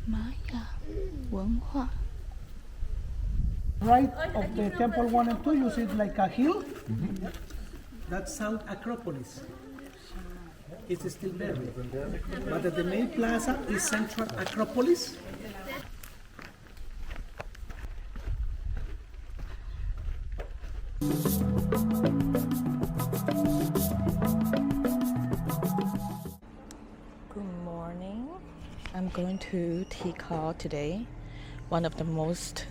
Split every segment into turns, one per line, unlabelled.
玛雅文化。
Right of the temple 1 and 2, you see it like a hill. That's South Acropolis. It's still buried. But the main plaza is Central Acropolis.
Good morning. I'm going to Tikal today, one of the most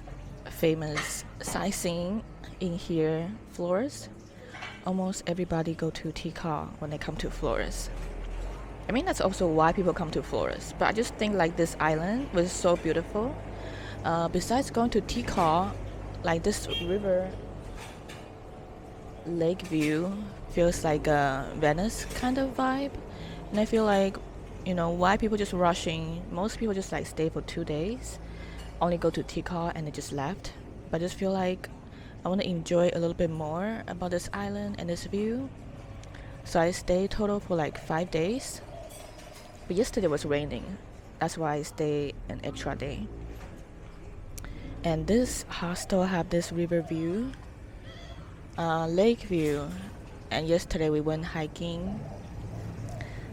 famous sightseeing in here, Flores. Almost everybody go to Tikal when they come to Flores. I mean, that's also why people come to Flores. But I just think like this island was so beautiful. Besides going to Tikal, like this river lake view feels like a Venice kind of vibe. And I feel like, you know, why people just rushing. Most people just like stay for 2 days, only go to Tikal and they just left. But I just feel like I want to enjoy a little bit more about this island and this view. So I stayed total for like 5 days. But yesterday was raining. That's why I stayed an extra day. And this hostel have this river view, lake view. And yesterday we went hiking.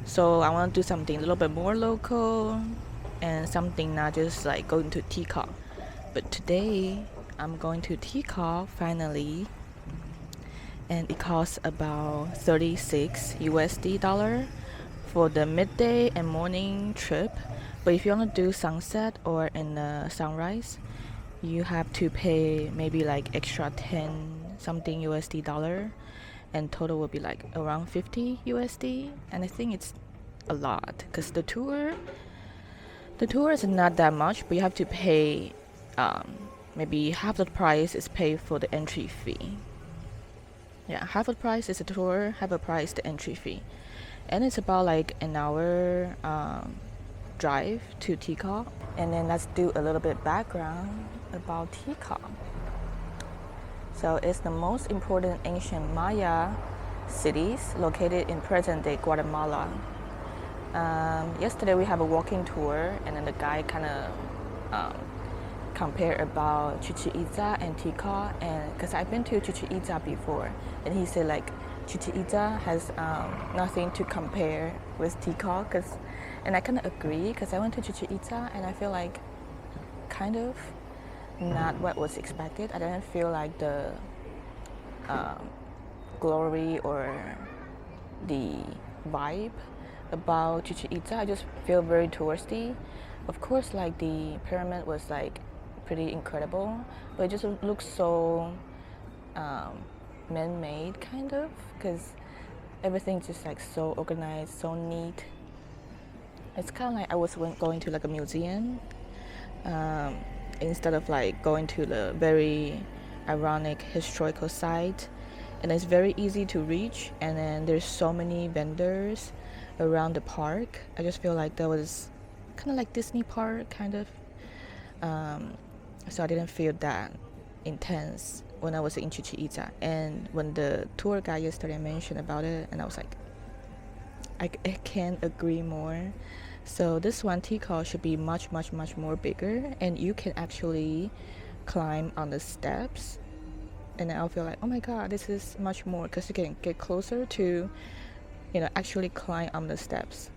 So I want to do something a little bit more local and something not just like going to Tikal. But today I'm going to Tikal finally, and it costs about 36 USD dollar for the midday and morning trip. But if you want to do sunset or in the sunrise, you have to pay maybe like extra 10 something USD dollar, and total will be like around 50 USD. And I think it's a lot because the tour is not that much, but you have to pay maybe half the price is paid for the entry fee. Yeah, half the price is the tour, half the price the entry fee. And it's about like an hour drive to Tikal. And then let's do a little bit background about Tikal. So it's the most important ancient Maya cities located in present-day Guatemala. Yesterday we have a walking tour, and then the guy kind of compare about Chichen Itza and Tikal, and because I've been to Chichen Itza before, and he said like Chichen Itza has nothing to compare with Tikal, and I kind of agree, because I went to Chichen Itza and I feel like kind of not what was expected. I didn't feel like the glory or the vibe about Chichen Itza. I just feel very touristy. Of course, like the pyramid was like pretty incredible, but it just looks so man-made kind of, because everything's just like so organized, so neat. It's kind of like I was going to like a museum instead of like going to the very ironic historical site. And it's very easy to reach, and then there's so many vendors around the park. I just feel like that was kind of like Disney park kind of, so I didn't feel that intense when I was in Chichen Itza. And when the tour guide yesterday mentioned about it, and I was like, I can't agree more. So this one, Tikal, should be much more bigger, and you can actually climb on the steps. And I'll feel like, oh my god, this is much more, because you can get closer to, you know, actually climb on the steps.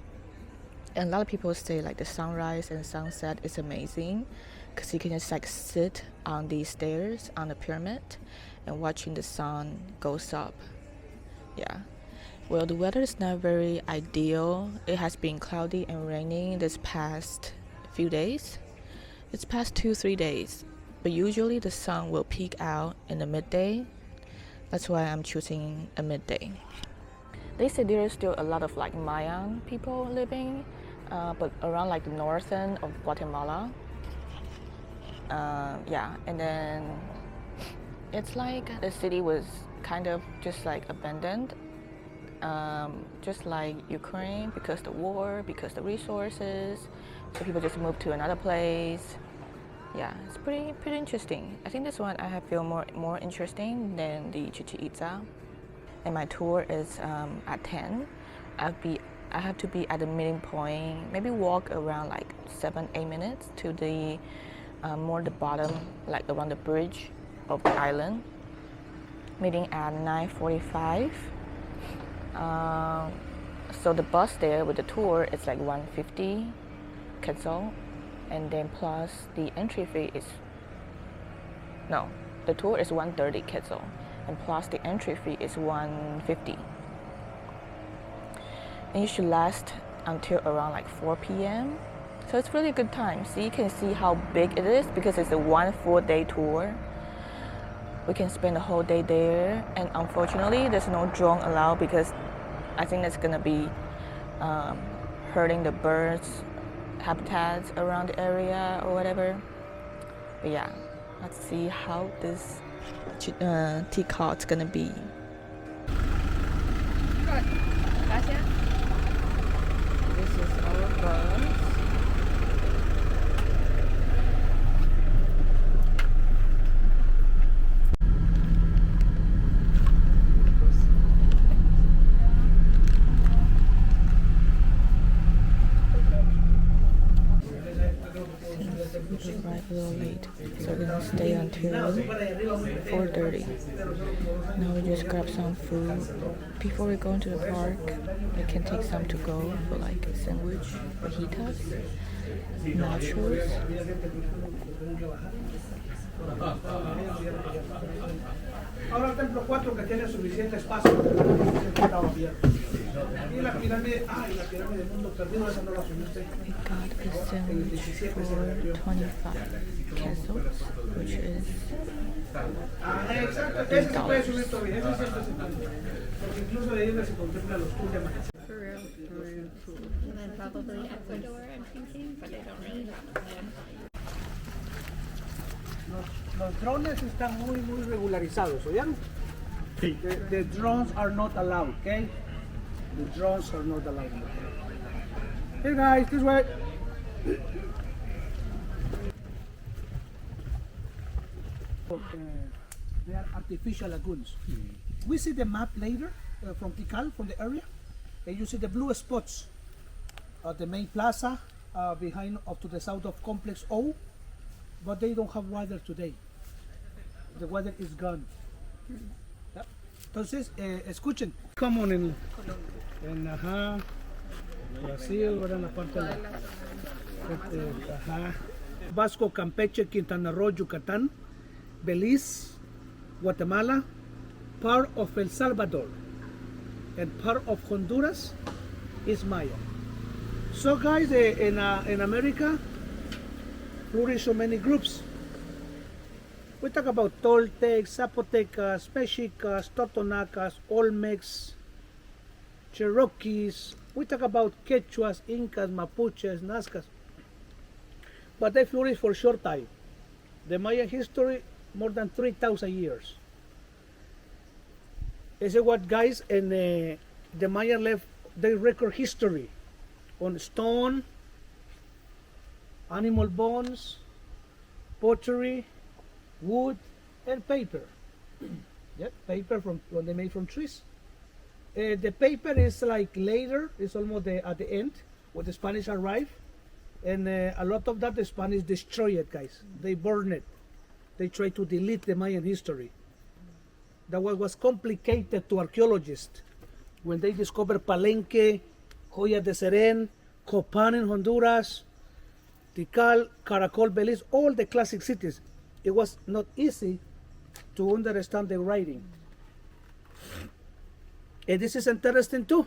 And a lot of people say like the sunrise and sunset is amazing, because you can just like sit on these stairs on the pyramid and watching the sun goes up. Yeah. Well, the weather is not very ideal. It has been cloudy and raining this past few days. It's past 2-3 days. But usually the sun will peak out in the midday. That's why I'm choosing a midday. They say there is still a lot of like Mayan people living, but around like the northern of Guatemala. Yeah, and then it's like the city was kind of just like abandoned, just like Ukraine, because the war, because the resources. So people just moved to another place. Yeah, it's pretty interesting. I think this one I have feel more interesting than the Chichen Itza. And my tour is at 10. I'll be I have to be at the meeting point, maybe walk around like 7-8 minutes to the more the bottom, like around the bridge of the island. Meeting at 9:45. So the bus there with the tour is like 150 quetzal, and then plus the entry fee is the tour is 130 quetzal, and plus the entry fee is 150. And you should last until around like 4 p.m. So it's really a good time. So you can see how big it is because it's a 1 full day tour. We can spend the whole day there, and unfortunately there's no drone allowed because I think that's gonna be hurting the birds' habitats around the area or whatever. But yeah, let's see how this Tikal is gonna be. This is our bus. We arrived a little late, so we're gonna stay until 4:30. Now we just grab some food. Before we go into the park, we can take some to go for like a sandwich, fajitas, nachos.
Ahora el templo 4 que tiene suficiente espacio estaba abierto. Y la pirámide, y la pirámide del mundo perdido, esa no la subiste.
We got a sandwich for 25 pesos, which is
exacto, ese se puede subir todavía, ese siempre se puede. Porque incluso de ahí se contempla los tours de amanecer.
Peru, and then probably Ecuador, I'm thinking, but I don't really know.
Los drones están muy regularizados, ¿oyeron? Sí. The drones are not allowed, okay? The drones are not allowed. Hey guys, this way. They are artificial lagoons. We see the map later from Tikal, from the area, and you see the blue spots at the main plaza behind up to the south of Complex O, but they don't have water today. The water is gone. Yep. Entonces, escuchen. Common en Brasil, ahora en la parte de Vasco, Campeche, Quintana Roo, Yucatán, Belize, Guatemala, part of El Salvador, and part of Honduras is Maya. So guys, in America, flourish so many groups. We talk about Toltecs, Zapotecas, Mexicas, Totonacas, Olmecs, Cherokees. We talk about Quechuas, Incas, Mapuches, Nazcas. But they flourish for a short time. The Maya history, more than 3,000 years. This is what guys, and the Maya left their record history on stone, animal bones, pottery, wood, and paper. Yep, paper from when they made from trees. The paper is like later, it's almost at the end when the Spanish arrived, and a lot of that the Spanish destroyed it, guys. They burned it. They tried to delete the Mayan history. That was complicated to archaeologists when they discovered Palenque, Joya de Serén, Copan in Honduras, Tikal, Caracol, Belize, all the classic cities. It was not easy to understand the writing. And this is interesting too.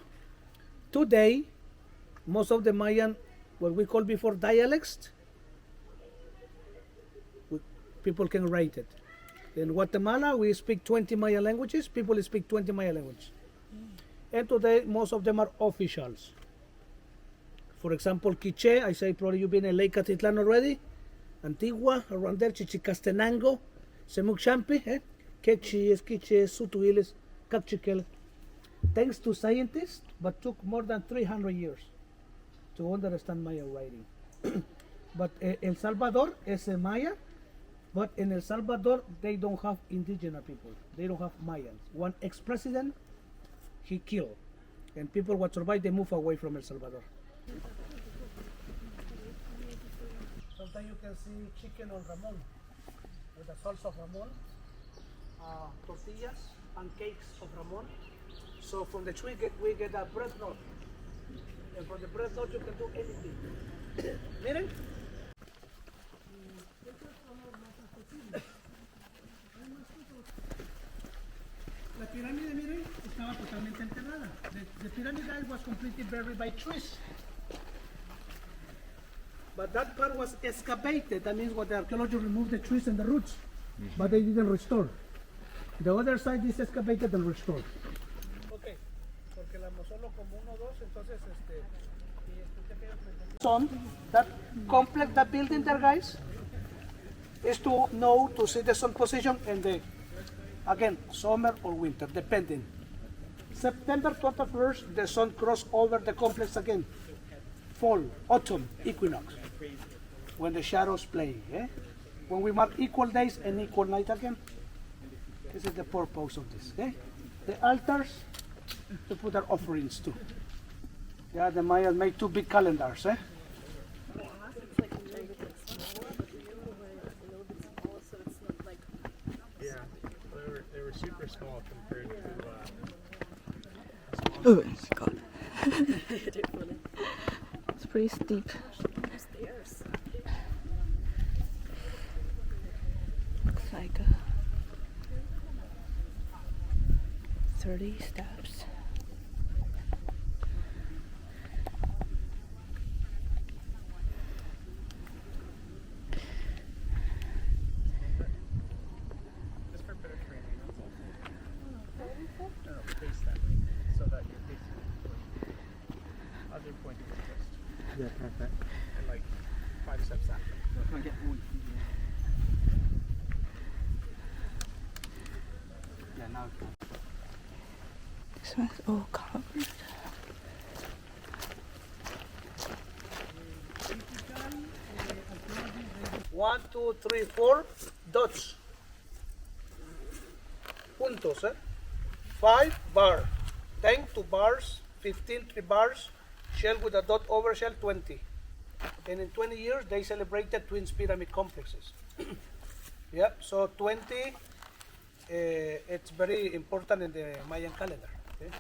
Today, most of the Mayan, what we call before dialects, people can write it. In Guatemala, we speak 20 Maya languages. People speak 20 Maya languages. And today, most of them are officials. For example, Quiche, I say probably you've been in Lake Atitlan already. Antigua, around there, Chichicastenango, Semuchampi, Quechis, Quiches, Sutuiles, Capchiquel. Thanks to scientists, but took more than 300 years to understand Maya writing. But El Salvador is a Maya, but in El Salvador, they don't have indigenous people. They don't have Mayans. One ex-president, he killed. And people what survive, they move away from El Salvador. Sometimes you can see chicken on Ramon, with the salsa of Ramon, tortillas and cakes of Ramon. So from the tree we get a bread knot. And from the bread knot you can do anything. Miren. La pirámide, miren, estaba totalmente enterrada. The pyramid was completely buried by trees. But that part was excavated. That means what the archaeologists removed the trees and the roots, but they didn't restore. The other side is excavated and restored. Okay, porque la solo como 1 2, entonces Son that complex, that building there, guys, is to know to see the sun position and the again summer or winter, depending. September 21st, the sun crossed over the complex again. Fall, autumn, equinox, when the shadows play. When we mark equal days and equal night again. This is the purpose of this. The altars to put our offerings too. Yeah, the Mayas made 2 big calendars.
Yeah, they were super small compared to.
Oh my god. It's pretty steep. Looks like 30 steps.
Just for better training, that's all. No, face that way, so that you're facing other point of interest.
Yeah, perfect.
And like 5 steps after.
Yeah, now.
This one's all covered.
One, two, three, 4 dots. Puntos, 5 bar. 10 2 bars, 15 3 bars, shell with a dot over shell 20. And in 20 years they celebrated twin pyramid complexes. Yeah, so 20 it's very important in the Mayan calendar. Okay?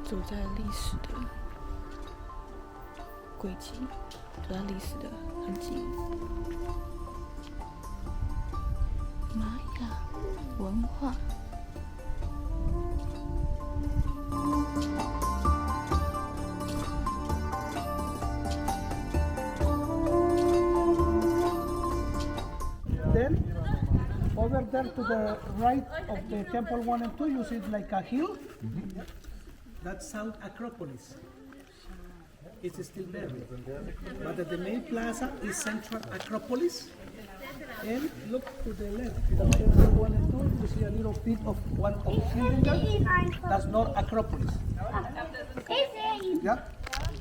走在历史的轨迹，走在历史的痕迹。玛雅文化。
Then over there to the right of the temple 1 and 2, you see it like a hill. That's South Acropolis. It's still buried. But the main plaza is Central Acropolis. And look to the left, the temple 1 and 2, you see a little bit of one of building there. That's North Acropolis. Yeah,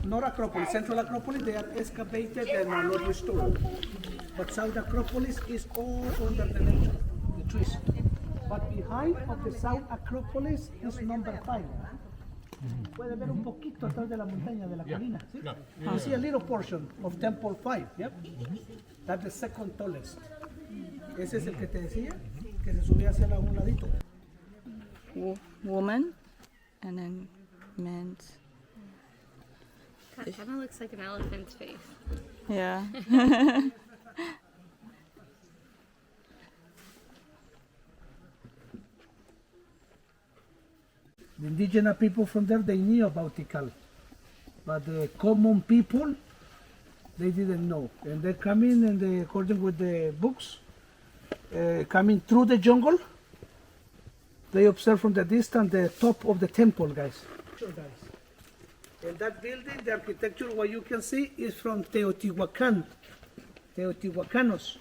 North Acropolis, Central Acropolis, they are excavated and are not restored. But South Acropolis is all under the nature, the trees. But behind of the South Acropolis is number 5. Puede ver un poquito atrás de la montaña, de la colina. ¿Sí? You see a little portion of Temple 5. Yep. That's the second tallest. Ese es el que te decía, que se subía hacia un ladito.
Woman and then men's.
That kind of looks like an elephant's face.
Yeah.
The indigenous people from there, they knew about Tikal. But the common people, they didn't know. And they come in, and they, according with the books, coming through the jungle, they observe from the distance the top of the temple, guys. Sure, guys. And that building, the architecture, what you can see is from Teotihuacan, Teotihuacanos.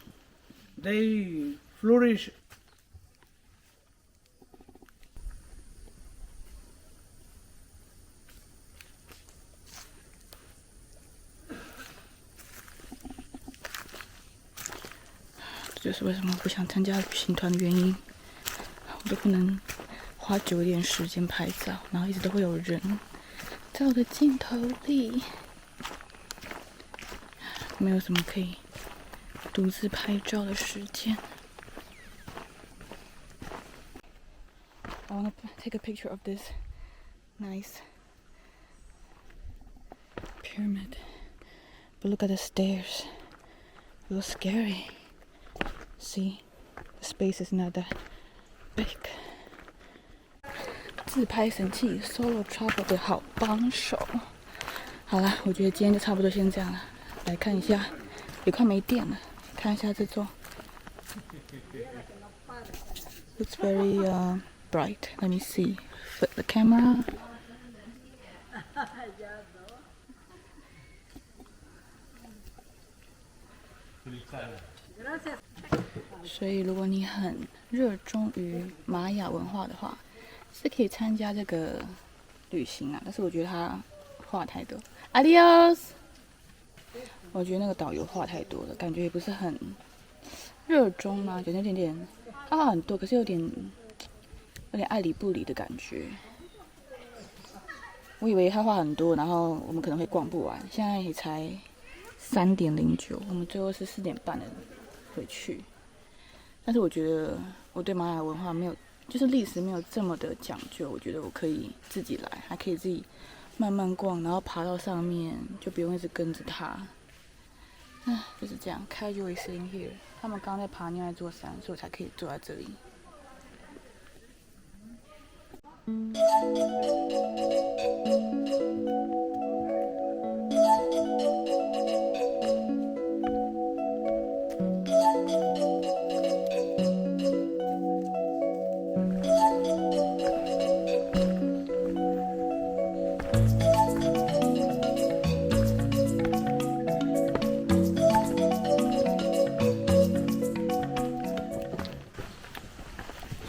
They flourish.
这就是为什么不想参加旅行团的原因。我都不能花久一点时间拍照，然后一直都会有人在我的镜头里，没有什么可以独自拍照的时间。I want to take a picture of this nice pyramid, but look at the stairs. A little scary. See, the space is not that big. 自拍神器 Solo Travel 的好帮手。好了，我觉得今天就差不多先这样了。来看一下，也快没电了。看一下这座 ，Looks very bright. Let me see. Flip the camera. 所以，如果你很热衷于玛雅文化的话，是可以参加这个旅行啊。但是我觉得他话太多。Adios。我觉得那个导游话太多了，感觉也不是很热衷啊，觉得有点他话很多，可是有点爱理不理的感觉。我以为他话很多，然后我们可能会逛不完。现在也才3:09，我们最后是4点半的回去。但是我觉得我对玛雅文化没有，就是历史没有这么的讲究。我觉得我可以自己来，还可以自己慢慢逛，然后爬到上面，就不用一直跟着他。就是这样。Casually sitting here， 他们刚在爬另外一座山，所以我才可以坐在这里。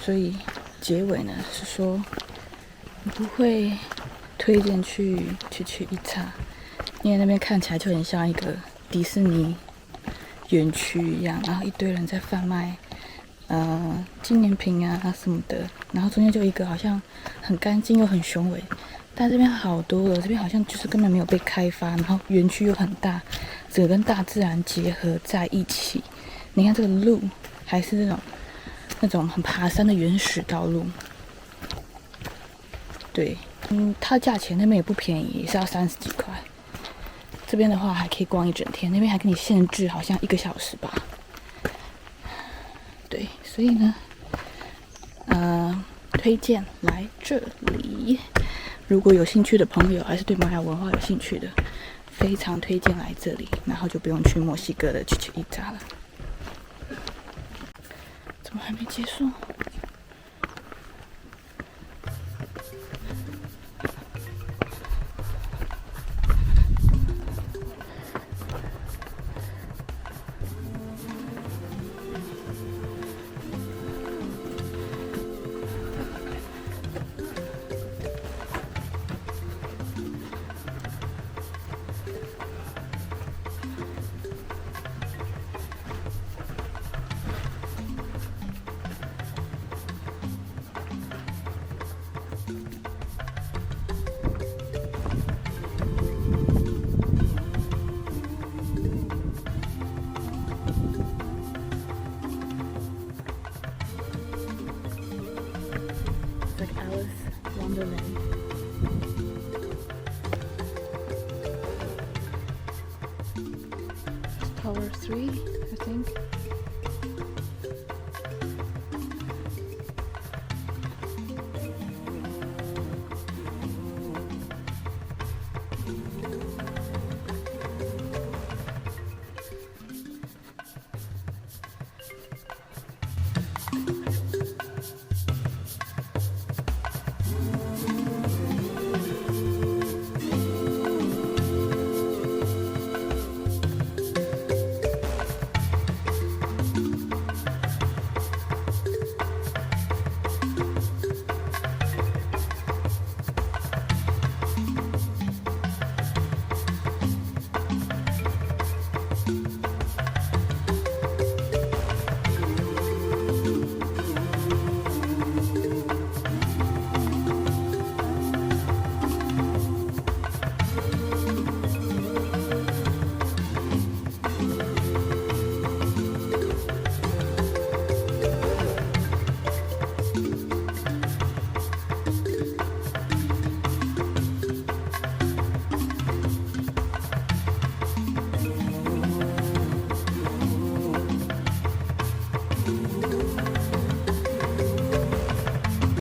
所以结尾呢是说，我不会推荐去Chichen Itza，因为那边看起来就很像一个迪士尼园区一样，然后一堆人在贩卖纪念品啊什么的，然后中间就一个好像很干净又很雄伟，但这边好多了，这边好像就是根本没有被开发，然后园区又很大，整个跟大自然结合在一起。你看这个路还是那种很爬山的原始道路，对，它价钱那边也不便宜，也是要30几块。这边的话还可以逛一整天，那边还给你限制，好像1个小时吧。对，所以呢，推荐来这里。如果有興趣的朋友，还是对玛雅文化有興趣的，非常推荐来这里，然后就不用去墨西哥的Chichen Itza了。怎么还没结束？ It's like Alice Wonderland. Tower 3, I think.